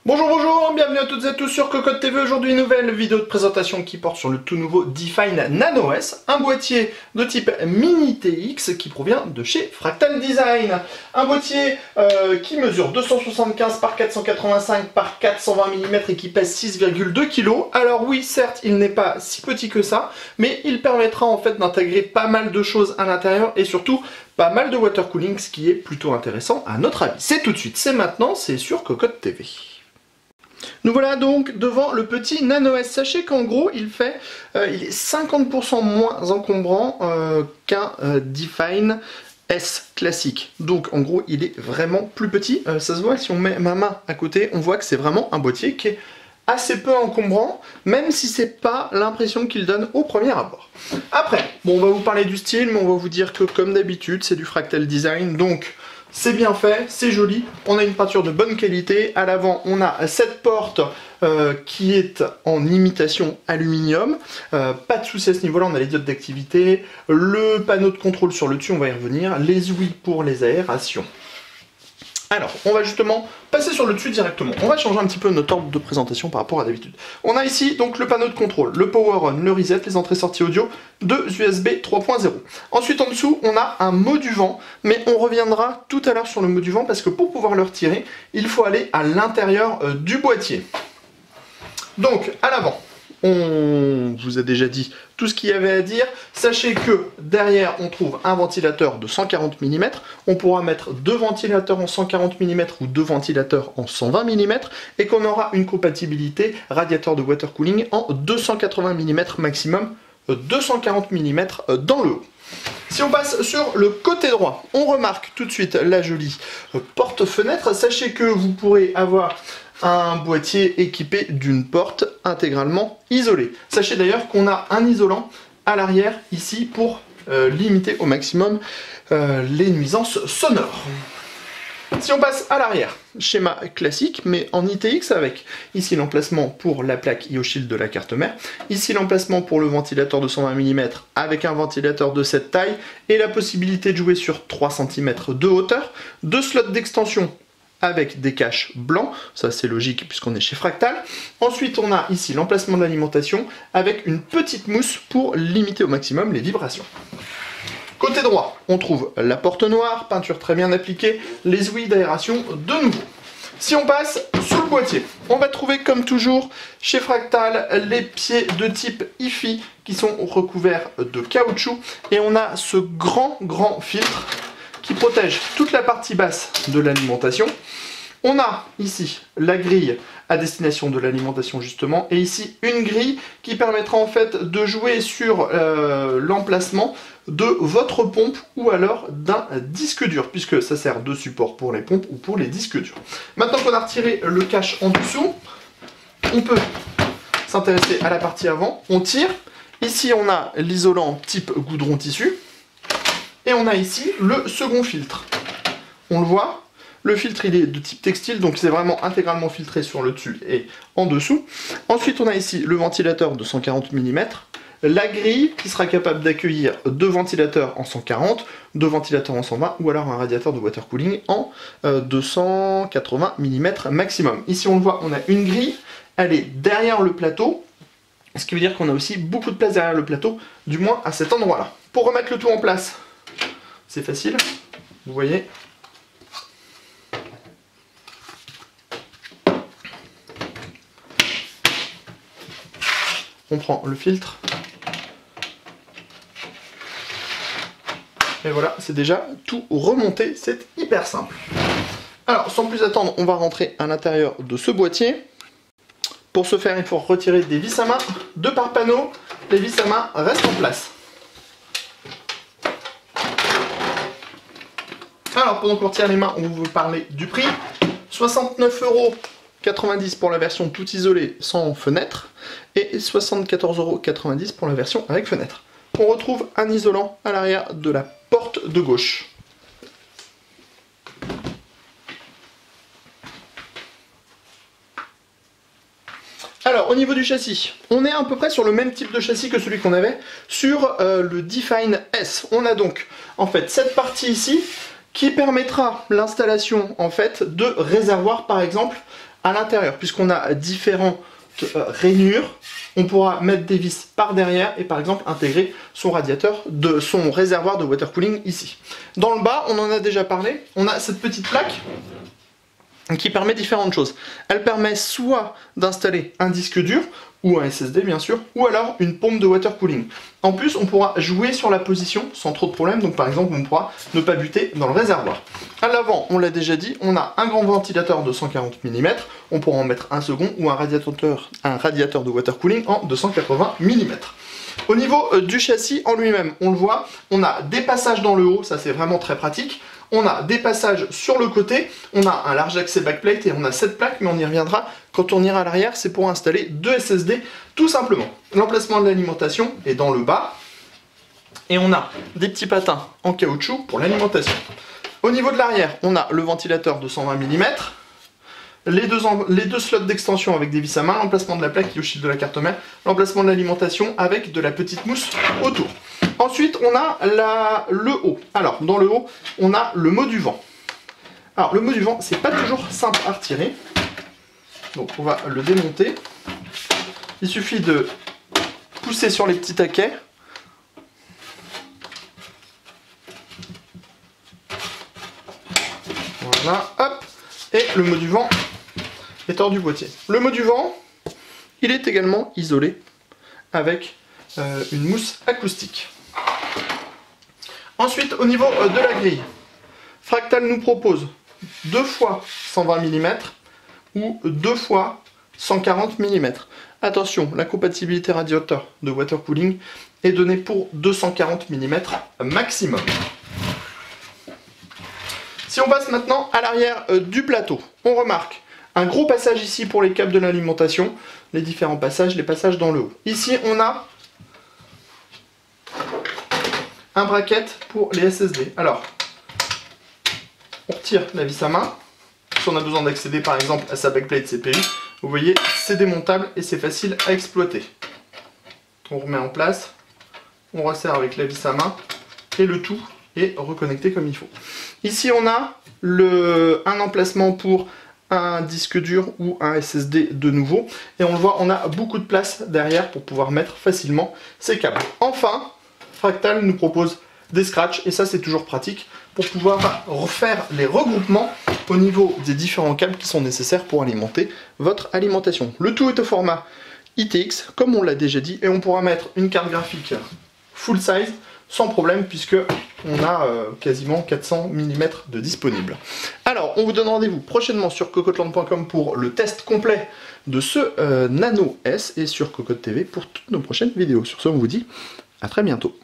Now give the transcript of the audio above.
Bonjour, bienvenue à toutes et à tous sur Cocotte TV. Aujourd'hui, une nouvelle vidéo de présentation qui porte sur le tout nouveau Define Nano S, un boîtier de type Mini TX qui provient de chez Fractal Design. Un boîtier qui mesure 275 par 485 par 420 mm et qui pèse 6,2 kg. Alors oui, certes, il n'est pas si petit que ça, mais il permettra en fait d'intégrer pas mal de choses à l'intérieur et surtout pas mal de water cooling, ce qui est plutôt intéressant à notre avis. C'est tout de suite, c'est maintenant, c'est sur Cocotte TV. Nous voilà donc devant le petit Nano S. Sachez qu'en gros, il est 50% moins encombrant qu'un Define S classique. Donc en gros, il est vraiment plus petit. Ça se voit, si on met ma main à côté, on voit que c'est vraiment un boîtier qui est assez peu encombrant, même si c'est pas l'impression qu'il donne au premier abord. Après, bon, on va vous parler du style, mais on va vous dire que comme d'habitude, c'est du Fractal Design, donc c'est bien fait, c'est joli, on a une peinture de bonne qualité. À l'avant, on a cette porte qui est en imitation aluminium. Pas de souci à ce niveau-là, on a les diodes d'activité, le panneau de contrôle sur le dessus, on va y revenir, les ouïes pour les aérations. Alors, on va justement passer sur le dessus directement. On va changer un petit peu notre ordre de présentation par rapport à d'habitude. On a ici donc le panneau de contrôle, le power on, le reset, les entrées-sorties audio, deux USB 3.0. Ensuite, en dessous, on a un mot du vent, mais on reviendra tout à l'heure sur le mot du vent parce que pour pouvoir le retirer, il faut aller à l'intérieur du boîtier. Donc, à l'avant, on vous a déjà dit tout ce qu'il y avait à dire. Sachez que derrière on trouve un ventilateur de 140 mm, on pourra mettre deux ventilateurs en 140 mm ou deux ventilateurs en 120 mm et qu'on aura une compatibilité radiateur de water cooling en 280 mm maximum, 240 mm dans le haut. Si on passe sur le côté droit, on remarque tout de suite la jolie porte-fenêtre. Sachez que vous pourrez avoir un boîtier équipé d'une porte intégralement isolée. Sachez d'ailleurs qu'on a un isolant à l'arrière ici pour limiter au maximum les nuisances sonores. Si on passe à l'arrière, schéma classique mais en ITX avec ici l'emplacement pour la plaque IO-Shield de la carte mère, ici l'emplacement pour le ventilateur de 120 mm avec un ventilateur de cette taille et la possibilité de jouer sur 3 cm de hauteur, deux slots d'extension avec des caches blancs, ça c'est logique puisqu'on est chez Fractal. Ensuite on a ici l'emplacement de l'alimentation avec une petite mousse pour limiter au maximum les vibrations. Côté droit, on trouve la porte noire, peinture très bien appliquée, les ouïes d'aération de nouveau. Si on passe sous le boîtier, on va trouver comme toujours chez Fractal les pieds de type IFI qui sont recouverts de caoutchouc et on a ce grand filtre qui protège toute la partie basse de l'alimentation. On a ici la grille à destination de l'alimentation justement, et ici une grille qui permettra en fait de jouer sur l'emplacement de votre pompe ou alors d'un disque dur, puisque ça sert de support pour les pompes ou pour les disques durs. Maintenant qu'on a retiré le cache en dessous, on peut s'intéresser à la partie avant. On tire, ici on a l'isolant type goudron tissu, et on a ici le second filtre. On le voit, le filtre il est de type textile, donc c'est vraiment intégralement filtré sur le dessus et en dessous. Ensuite on a ici le ventilateur de 140 mm, la grille qui sera capable d'accueillir deux ventilateurs en 140, deux ventilateurs en 120 ou alors un radiateur de water cooling en 280 mm maximum. Ici on le voit, on a une grille, elle est derrière le plateau, ce qui veut dire qu'on a aussi beaucoup de place derrière le plateau, du moins à cet endroit-là. Pour remettre le tout en place, c'est facile, vous voyez. On prend le filtre. Et voilà, c'est déjà tout remonté, c'est hyper simple. Alors, sans plus attendre, on va rentrer à l'intérieur de ce boîtier. Pour ce faire, il faut retirer des vis à main, deux par panneau. Les vis à main restent en place. Alors, pendant qu'on retire les mains, on va vous parler du prix. 69,90 € pour la version tout isolée sans fenêtre et 74,90 € pour la version avec fenêtre. On retrouve un isolant à l'arrière de la porte de gauche. Alors, au niveau du châssis, on est à peu près sur le même type de châssis que celui qu'on avait sur le Define S. On a donc, en fait, cette partie ici qui permettra l'installation, en fait, de réservoirs, par exemple, à l'intérieur. Puisqu'on a différentes rainures, on pourra mettre des vis par derrière et, par exemple, intégrer son réservoir de water cooling ici. Dans le bas, on en a déjà parlé, on a cette petite plaque qui permet différentes choses. Elle permet soit d'installer un disque dur, ou un SSD bien sûr, ou alors une pompe de water cooling. En plus, on pourra jouer sur la position sans trop de problème, donc par exemple, on pourra ne pas buter dans le réservoir. À l'avant, on l'a déjà dit, on a un grand ventilateur de 140 mm, on pourra en mettre un second, ou un radiateur de water cooling en 280 mm. Au niveau du châssis en lui-même, on le voit, on a des passages dans le haut, ça c'est vraiment très pratique. On a des passages sur le côté, on a un large accès backplate et on a cette plaque, mais on y reviendra quand on ira à l'arrière, c'est pour installer 2 SSD tout simplement. L'emplacement de l'alimentation est dans le bas et on a des petits patins en caoutchouc pour l'alimentation. Au niveau de l'arrière, on a le ventilateur de 120 mm, les deux slots d'extension avec des vis à main, l'emplacement de la plaque qui est au chiffre de la carte mère, l'emplacement de l'alimentation avec de la petite mousse autour. Ensuite, on a le haut. Alors, dans le haut, on a le mot du vent. Alors, le mot du vent, c'est pas toujours simple à retirer. Donc, on va le démonter. Il suffit de pousser sur les petits taquets. Voilà, hop. Et le mot du vent est hors du boîtier. Le mot du vent, il est également isolé avec une mousse acoustique. Ensuite, au niveau de la grille, Fractal nous propose 2 fois 120 mm ou 2 fois 140 mm. Attention, la compatibilité radiateur de water cooling est donnée pour 240 mm maximum. Si on passe maintenant à l'arrière du plateau, on remarque un gros passage ici pour les câbles de l'alimentation, les différents passages, les passages dans le haut. Ici, on a un bracket pour les SSD. Alors, on retire la vis à main. Si on a besoin d'accéder par exemple à sa backplate CPU, vous voyez, c'est démontable et c'est facile à exploiter. On remet en place, on resserre avec la vis à main et le tout est reconnecté comme il faut. Ici, on a un emplacement pour un disque dur ou un SSD de nouveau. Et on le voit, on a beaucoup de place derrière pour pouvoir mettre facilement ces câbles. Enfin, Fractal nous propose des scratchs et ça c'est toujours pratique pour pouvoir refaire les regroupements au niveau des différents câbles qui sont nécessaires pour alimenter votre alimentation. Le tout est au format ITX comme on l'a déjà dit et on pourra mettre une carte graphique full size sans problème puisque on a quasiment 400 mm de disponible. Alors on vous donne rendez-vous prochainement sur cocotland.com pour le test complet de ce Nano S et sur Cocotte TV pour toutes nos prochaines vidéos. Sur ce on vous dit à très bientôt.